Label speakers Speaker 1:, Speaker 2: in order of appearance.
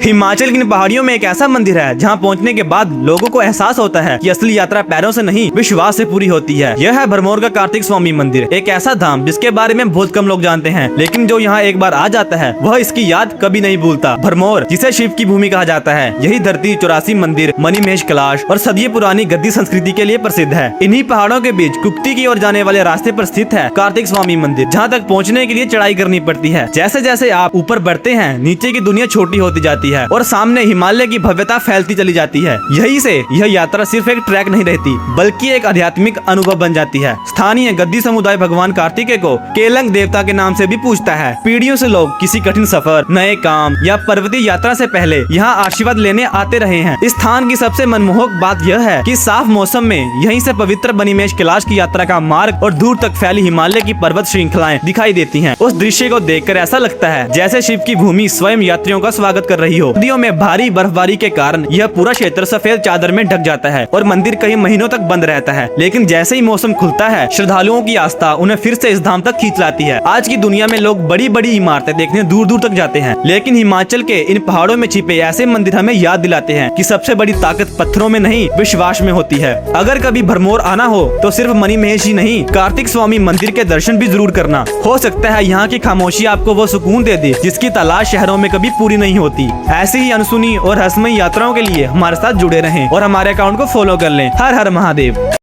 Speaker 1: हिमाचल की इन पहाड़ियों में एक ऐसा मंदिर है जहां पहुंचने के बाद लोगों को एहसास होता है कि असली यात्रा पैरों से नहीं विश्वास से पूरी होती है। यह है भरमौर का कार्तिक स्वामी मंदिर, एक ऐसा धाम जिसके बारे में बहुत कम लोग जानते हैं, लेकिन जो यहाँ एक बार आ जाता है वह इसकी याद कभी नहीं भूलता। भरमौर, जिसे शिव की भूमि कहा जाता है, यही धरती 84 मंदिर, मणिमहेश कैलाश और सदियों पुरानी गद्दी संस्कृति के लिए प्रसिद्ध है। इन्हीं पहाड़ों के बीच कुक्ति की ओर जाने वाले रास्ते पर स्थित है कार्तिक स्वामी मंदिर, जहाँ तक पहुँचने के लिए चढ़ाई करनी पड़ती है। जैसे जैसे आप ऊपर बढ़ते हैं, नीचे की दुनिया छोटी होती जाती है और सामने हिमालय की भव्यता फैलती चली जाती है। यही से यह यात्रा सिर्फ एक ट्रैक नहीं रहती, बल्कि एक आध्यात्मिक अनुभव बन जाती है। स्थानीय गद्दी समुदाय भगवान कार्तिकेय को केलंग देवता के नाम से भी पूजता है। पीढ़ियों से लोग किसी कठिन सफर, नए काम या पर्वतीय यात्रा से पहले यहाँ आशीर्वाद लेने आते रहे हैं। इस स्थान की सबसे मनमोहक बात यह है कि साफ मौसम में यहीं से पवित्र मणिमहेश कैलाश की यात्रा का मार्ग और दूर तक फैली हिमालय की पर्वत श्रृंखलाएं दिखाई देती हैं। उस दृश्य को देखकर ऐसा लगता है जैसे शिव की भूमि स्वयं यात्रियों का स्वागत कर रही हो। नदियों में भारी बर्फबारी के कारण यह पूरा क्षेत्र सफेद चादर में ढक जाता है और मंदिर कई महीनों तक बंद रहता है, लेकिन जैसे ही मौसम खुलता है, श्रद्धालुओं की आस्था उन्हें फिर से इस धाम तक खींच लाती है। आज की दुनिया में लोग बड़ी बड़ी इमारतें देखने दूर दूर तक जाते हैं, लेकिन हिमाचल के इन पहाड़ों में छिपे ऐसे मंदिर हमें याद दिलाते हैं कि सबसे बड़ी ताकत पत्थरों में नहीं, विश्वास में होती है। अगर कभी भरमौर आना हो तो सिर्फ मणिमहेश ही नहीं, कार्तिक स्वामी मंदिर के दर्शन भी जरूर करना। हो सकता है यहाँ की खामोशी आपको वो सुकून दे दे जिसकी तलाश शहरों में कभी पूरी नहीं होती। ऐसी ही अनसुनी और रहस्यमयी यात्राओं के लिए हमारे साथ जुड़े रहें और हमारे अकाउंट को फॉलो कर लें। हर हर महादेव।